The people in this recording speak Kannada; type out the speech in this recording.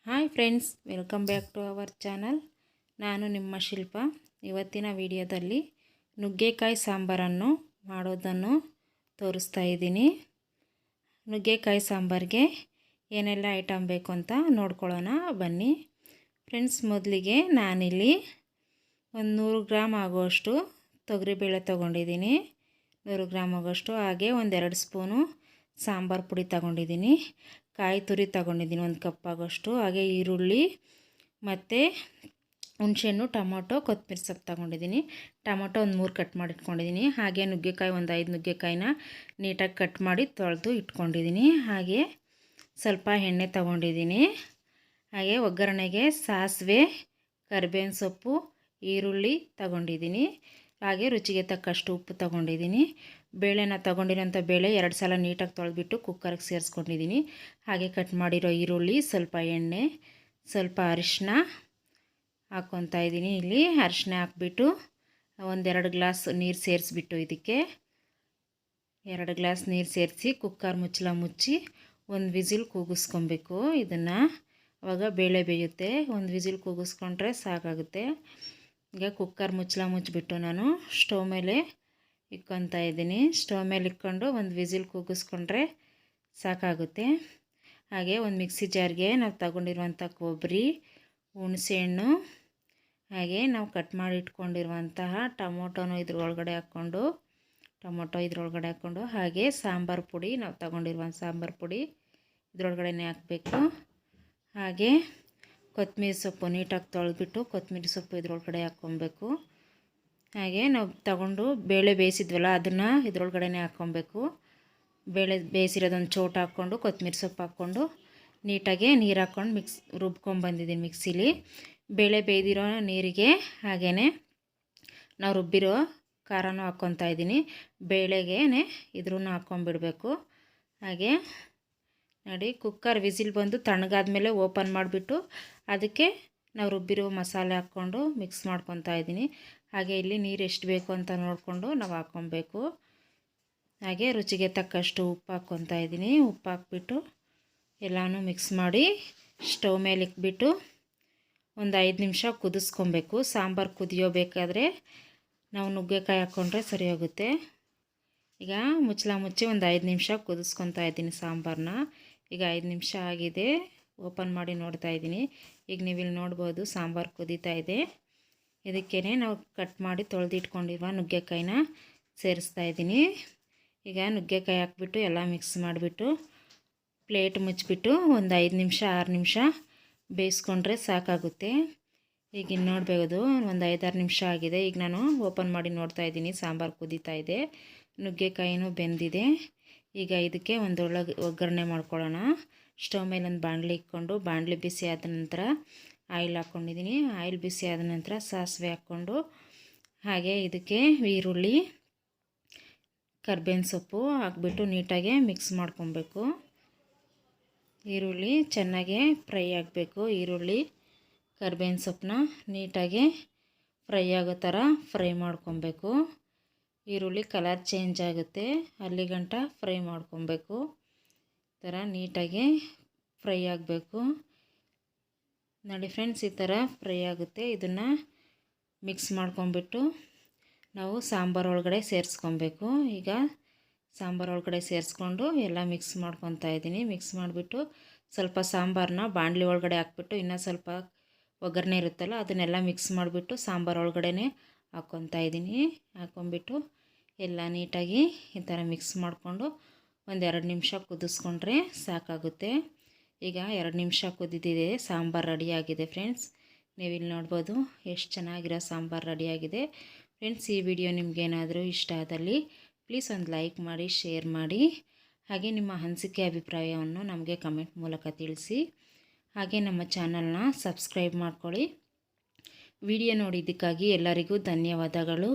Hi friends, welcome back to our channel. ನಾನು ನಿಮ್ಮ ಶಿಲ್ಪ. ಇವತ್ತಿನ ವಿಡಿಯೋದಲ್ಲಿ ನುಗ್ಗೆಕಾಯಿ ಸಾಂಬಾರನ್ನು ಮಾಡೋದನ್ನು ತೋರಿಸ್ತಾ ಇದ್ದೀನಿ. ನುಗ್ಗೆಕಾಯಿ ಸಾಂಬಾರಿಗೆ ಏನೆಲ್ಲ ಐಟಮ್ ಬೇಕು ಅಂತ ನೋಡ್ಕೊಳ್ಳೋಣ ಬನ್ನಿ ಫ್ರೆಂಡ್ಸ್. ಮೊದಲಿಗೆ ನಾನಿಲ್ಲಿ ಒಂದು 100 ಗ್ರಾಮ್ ಆಗುವಷ್ಟು ತೊಗರಿಬೇಳೆ ತೊಗೊಂಡಿದ್ದೀನಿ. 100 ಗ್ರಾಮ್ ಆಗೋಷ್ಟು. ಹಾಗೆ ಒಂದೆರಡು ಸ್ಪೂನು ಸಾಂಬಾರು ಪುಡಿ ತಗೊಂಡಿದ್ದೀನಿ. ಕಾಯಿ ತುರಿ ತಗೊಂಡಿದ್ದೀನಿ 1 ಕಪ್ ಆಗೋಷ್ಟು. ಹಾಗೆ ಈರುಳ್ಳಿ ಮತ್ತು ಹುಣಸೆಹಣ್ಣು, ಟೊಮೊಟೊ, ಕೊತ್ತಂಬರಿ ಸೊಪ್ಪು ತಗೊಂಡಿದ್ದೀನಿ. ಟೊಮೊಟೊ ಒಂದು 3 ಕಟ್ ಮಾಡಿ ಇಟ್ಕೊಂಡಿದ್ದೀನಿ. ಹಾಗೆ ನುಗ್ಗೆಕಾಯಿ ಒಂದು 5 ನುಗ್ಗೆಕಾಯಿನ ನೀಟಾಗಿ ಕಟ್ ಮಾಡಿ ತೊಳೆದು ಇಟ್ಕೊಂಡಿದ್ದೀನಿ. ಹಾಗೆ ಸ್ವಲ್ಪ ಎಣ್ಣೆ ತಗೊಂಡಿದ್ದೀನಿ. ಹಾಗೆ ಒಗ್ಗರಣೆಗೆ ಸಾಸಿವೆ, ಕರಿಬೇವಿನ ಸೊಪ್ಪು, ಈರುಳ್ಳಿ ತಗೊಂಡಿದ್ದೀನಿ. ಹಾಗೆ ರುಚಿಗೆ ತಕ್ಕಷ್ಟು ಉಪ್ಪು ತಗೊಂಡಿದ್ದೀನಿ. ಬೇಳೆನ ತಗೊಂಡಿರೋಂಥ ಬೇಳೆ 2 ಸಲ ನೀಟಾಗಿ ತೊಳೆದ್ಬಿಟ್ಟು ಕುಕ್ಕರ್ಗೆ ಸೇರಿಸ್ಕೊಂಡಿದ್ದೀನಿ. ಹಾಗೆ ಕಟ್ ಮಾಡಿರೋ ಈರುಳ್ಳಿ, ಸ್ವಲ್ಪ ಎಣ್ಣೆ, ಸ್ವಲ್ಪ ಅರಿಶಿನ ಹಾಕ್ಕೊತಾ ಇದ್ದೀನಿ. ಇಲ್ಲಿ ಅರಿಶಿನ ಹಾಕ್ಬಿಟ್ಟು 1-2 ಗ್ಲಾಸ್ ನೀರು ಸೇರಿಸ್ಬಿಟ್ಟು ಇದಕ್ಕೆ 2 ಗ್ಲಾಸ್ ನೀರು ಸೇರಿಸಿ ಕುಕ್ಕರ್ ಮುಚ್ಚಳ ಮುಚ್ಚಿ 1 ವಿಸಿಲ್ ಕೂಗಿಸ್ಕೊಬೇಕು. ಇದನ್ನು ಆವಾಗ ಬೇಳೆ ಬೇಯುತ್ತೆ. 1 ವಿಸಿಲ್ ಕೂಗಿಸ್ಕೊಂಡ್ರೆ ಸಾಕಾಗುತ್ತೆ. ಈಗ ಕುಕ್ಕರ್ ಮುಚ್ಚಳ ಮುಚ್ಚಿಬಿಟ್ಟು ನಾನು ಸ್ಟವ್ ಮೇಲೆ ಇಕ್ಕೊತಾ ಇದ್ದೀನಿ. ಸ್ಟವ್ ಮೇಲೆ ಇಕ್ಕೊಂಡು 1 ವಿಸಿಲ್ ಕೂಗಿಸ್ಕೊಂಡ್ರೆ ಸಾಕಾಗುತ್ತೆ. ಹಾಗೆ ಒಂದು ಮಿಕ್ಸಿ ಜಾರ್ಗೆ ನಾವು ತಗೊಂಡಿರುವಂಥ ಕೊಬ್ಬರಿ, ಹುಣಸೆಹಣ್ಣು, ಹಾಗೆ ನಾವು ಕಟ್ ಮಾಡಿ ಇಟ್ಕೊಂಡಿರುವಂತಹ ಟೊಮೊಟೊ ಇದ್ರೊಳಗಡೆ ಹಾಕ್ಕೊಂಡು ಹಾಗೆ ಸಾಂಬಾರು ಪುಡಿ, ನಾವು ತಗೊಂಡಿರುವಂಥ ಸಾಂಬಾರು ಪುಡಿ ಇದ್ರೊಳಗಡೆ ಹಾಕಬೇಕು. ಹಾಗೆ ಕೊತ್ತಂಬರಿ ಸೊಪ್ಪು ನೀಟಾಗಿ ತೊಳೆದ್ಬಿಟ್ಟು ಕೊತ್ತಂಬರಿ ಸೊಪ್ಪು ಇದ್ರೊಳಗಡೆ ಹಾಕ್ಕೊಬೇಕು. ಹಾಗೆ ನಾವು ತಗೊಂಡು ಬೇಳೆ ಬೇಯಿಸಿದ್ವಲ್ಲ ಅದನ್ನು ಇದ್ರೊಳಗಡೆ ಹಾಕ್ಕೊಬೇಕು. ಬೇಳೆ ಬೇಯಿಸಿರೋದೊಂದು ಚೋಟ ಹಾಕ್ಕೊಂಡು ಕೊತ್ತಂಬರಿ ಸೊಪ್ಪು ಹಾಕ್ಕೊಂಡು ನೀಟಾಗಿ ನೀರು ಹಾಕ್ಕೊಂಡು ರುಬ್ಕೊಂಡ್ಬಂದಿದ್ದೀನಿ ಮಿಕ್ಸಿಲಿ. ಬೇಳೆ ಬೇಯ್ದಿರೋ ನೀರಿಗೆ ಹಾಗೇ ನಾವು ರುಬ್ಬಿರೋ ಖಾರನೂ ಹಾಕ್ಕೊತಾ ಇದ್ದೀನಿ. ಬೇಳೆಗೆ ಇದ್ರೂ ಹಾಕ್ಕೊಂಬಿಡಬೇಕು. ಹಾಗೆ ನೋಡಿ, ಕುಕ್ಕರ್ ವಿಸಿಲ್ ಬಂದು ತಣ್ಣಗಾದ್ಮೇಲೆ ಓಪನ್ ಮಾಡಿಬಿಟ್ಟು ಅದಕ್ಕೆ ನಾವು ರುಬ್ಬಿರೋ ಮಸಾಲೆ ಹಾಕ್ಕೊಂಡು ಮಿಕ್ಸ್ ಮಾಡ್ಕೊತಾ ಇದ್ದೀನಿ. ಹಾಗೆ ಇಲ್ಲಿ ನೀರು ಎಷ್ಟು ಬೇಕು ಅಂತ ನೋಡಿಕೊಂಡು ನಾವು ಹಾಕ್ಕೊಬೇಕು. ಹಾಗೆ ರುಚಿಗೆ ತಕ್ಕಷ್ಟು ಉಪ್ಪು ಹಾಕ್ಕೊತಾ ಇದ್ದೀನಿ. ಉಪ್ಪು ಹಾಕ್ಬಿಟ್ಟು ಎಲ್ಲನೂ ಮಿಕ್ಸ್ ಮಾಡಿ ಸ್ಟವ್ ಮೇಲೆ ಇಕ್ಬಿಟ್ಟು ಒಂದು 5 ನಿಮಿಷ ಕುದಿಸ್ಕೊಬೇಕು. ಸಾಂಬಾರು ಕುದಿಯೋಬೇಕಾದ್ರೆ ನಾವು ನುಗ್ಗೆಕಾಯಿ ಹಾಕ್ಕೊಂಡ್ರೆ ಸರಿ ಹೋಗುತ್ತೆ. ಈಗ ಮುಚ್ಚಳ ಮುಚ್ಚಿ ಒಂದು 5 ನಿಮಿಷ ಕುದಿಸ್ಕೊತಾ ಇದ್ದೀನಿ ಸಾಂಬಾರನ್ನ. ಈಗ 5 ನಿಮಿಷ ಆಗಿದೆ. ಓಪನ್ ಮಾಡಿ ನೋಡ್ತಾ ಇದ್ದೀನಿ. ಈಗ ನೀವು ಇಲ್ಲಿ ನೋಡ್ಬೋದು ಸಾಂಬಾರು ಕುದೀತಾ ಇದೆ. ಇದಕ್ಕೇ ನಾವು ಕಟ್ ಮಾಡಿ ತೊಳೆದಿಟ್ಕೊಂಡಿರುವ ನುಗ್ಗೆಕಾಯಿನ ಸೇರಿಸ್ತಾ ಇದ್ದೀನಿ. ಈಗ ನುಗ್ಗೆಕಾಯಿ ಹಾಕ್ಬಿಟ್ಟು ಎಲ್ಲ ಮಿಕ್ಸ್ ಮಾಡಿಬಿಟ್ಟು ಪ್ಲೇಟ್ ಮುಚ್ಚಿಬಿಟ್ಟು ಒಂದು 5 ನಿಮಿಷ 6 ನಿಮಿಷ ಬೇಯಿಸ್ಕೊಂಡ್ರೆ ಸಾಕಾಗುತ್ತೆ. ಈಗ ಇನ್ನು ನೋಡ್ಬೋದು ಒಂದು 5-6 ನಿಮಿಷ ಆಗಿದೆ. ಈಗ ನಾನು ಓಪನ್ ಮಾಡಿ ನೋಡ್ತಾ ಇದ್ದೀನಿ. ಸಾಂಬಾರು ಕುದೀತಾ ಇದೆ, ನುಗ್ಗೆಕಾಯಿನೂ ಬೆಂದಿದೆ. ಈಗ ಇದಕ್ಕೆ ಒಂದು ಒಗ್ಗರಣೆ ಮಾಡ್ಕೊಳ್ಳೋಣ. ಸ್ಟವ್ ಮೇಲೆ ಒಂದು ಬಾಣಲಿ ಇಟ್ಕೊಂಡು ಬಾಣಲಿ ಬಿಸಿ ಆದ ನಂತರ ಆಯಿಲ್ ಹಾಕ್ಕೊಂಡಿದ್ದೀನಿ. ಆಯಿಲ್ ಬಿಸಿ ಆದ ನಂತರ ಸಾಸಿವೆ ಹಾಕ್ಕೊಂಡು ಹಾಗೆ ಇದಕ್ಕೆ ಈರುಳ್ಳಿ, ಕರಿಬೇವಿನ ಸೊಪ್ಪು ಹಾಕ್ಬಿಟ್ಟು ನೀಟಾಗಿ ಮಿಕ್ಸ್ ಮಾಡ್ಕೊಬೇಕು. ಈರುಳ್ಳಿ ಚೆನ್ನಾಗಿ ಫ್ರೈ ಆಗಬೇಕು. ಈರುಳ್ಳಿ, ಕರಿಬೇವಿನ ಸೊಪ್ಪನ್ನ ನೀಟಾಗಿ ಫ್ರೈ ಆಗೋ ಥರ ಫ್ರೈ ಮಾಡ್ಕೊಬೇಕು. ಈರುಳ್ಳಿ ಕಲರ್ ಚೇಂಜ್ ಆಗುತ್ತೆ ಅಲ್ಲಿಗಂಟ ಫ್ರೈ ಮಾಡ್ಕೊಬೇಕು. ಈ ಥರ ನೀಟಾಗಿ ಫ್ರೈ ಆಗಬೇಕು. ನೋಡಿ ಫ್ರೆಂಡ್ಸ್, ಈ ಥರ ಫ್ರೈ ಆಗುತ್ತೆ. ಇದನ್ನು ಮಿಕ್ಸ್ ಮಾಡ್ಕೊಂಬಿಟ್ಟು ನಾವು ಸಾಂಬಾರು ಒಳಗಡೆ ಸೇರಿಸ್ಕೊಬೇಕು. ಈಗ ಸಾಂಬಾರು ಒಳಗಡೆ ಸೇರಿಸ್ಕೊಂಡು ಎಲ್ಲ ಮಿಕ್ಸ್ ಮಾಡ್ಕೊತಾ ಇದ್ದೀನಿ. ಮಿಕ್ಸ್ ಮಾಡಿಬಿಟ್ಟು ಸ್ವಲ್ಪ ಸಾಂಬಾರನ್ನ ಬಾಣಲಿ ಒಳಗಡೆ ಹಾಕ್ಬಿಟ್ಟು ಇನ್ನೂ ಸ್ವಲ್ಪ ಒಗ್ಗರಣೆ ಇರುತ್ತಲ್ಲ ಅದನ್ನೆಲ್ಲ ಮಿಕ್ಸ್ ಮಾಡಿಬಿಟ್ಟು ಸಾಂಬಾರು ಒಳಗಡೆ ಹಾಕ್ಕೊತಾ ಇದ್ದೀನಿ. ಹಾಕ್ಕೊಂಬಿಟ್ಟು ಎಲ್ಲ ನೀಟಾಗಿ ಈ ಥರ ಮಿಕ್ಸ್ ಮಾಡಿಕೊಂಡು ಒಂದು 2 ನಿಮಿಷ ಕುದಿಸ್ಕೊಂಡ್ರೆ ಸಾಕಾಗುತ್ತೆ. ಈಗ 2 ನಿಮಿಷ ಕುದಿದಿದೆ. ಸಾಂಬಾರು ರೆಡಿಯಾಗಿದೆ ಫ್ರೆಂಡ್ಸ್. ನೀವು ಇಲ್ಲಿ ನೋಡ್ಬೋದು ಎಷ್ಟು ಚೆನ್ನಾಗಿರೋ ಸಾಂಬಾರು ರೆಡಿಯಾಗಿದೆ. ಫ್ರೆಂಡ್ಸ್, ಈ ವಿಡಿಯೋ ನಿಮಗೇನಾದರೂ ಇಷ್ಟ ಆದಲ್ಲಿ ಪ್ಲೀಸ್ ಒಂದು ಲೈಕ್ ಮಾಡಿ, ಶೇರ್ ಮಾಡಿ. ಹಾಗೆ ನಿಮ್ಮ ಅನಿಸಿಕೆ ಅಭಿಪ್ರಾಯವನ್ನು ನಮಗೆ ಕಮೆಂಟ್ ಮೂಲಕ ತಿಳಿಸಿ. ಹಾಗೆ ನಮ್ಮ ಚಾನಲ್ನ ಸಬ್ಸ್ಕ್ರೈಬ್ ಮಾಡ್ಕೊಳ್ಳಿ. ವಿಡಿಯೋ ನೋಡಿದ್ದಕ್ಕಾಗಿ ಎಲ್ಲರಿಗೂ ಧನ್ಯವಾದಗಳು.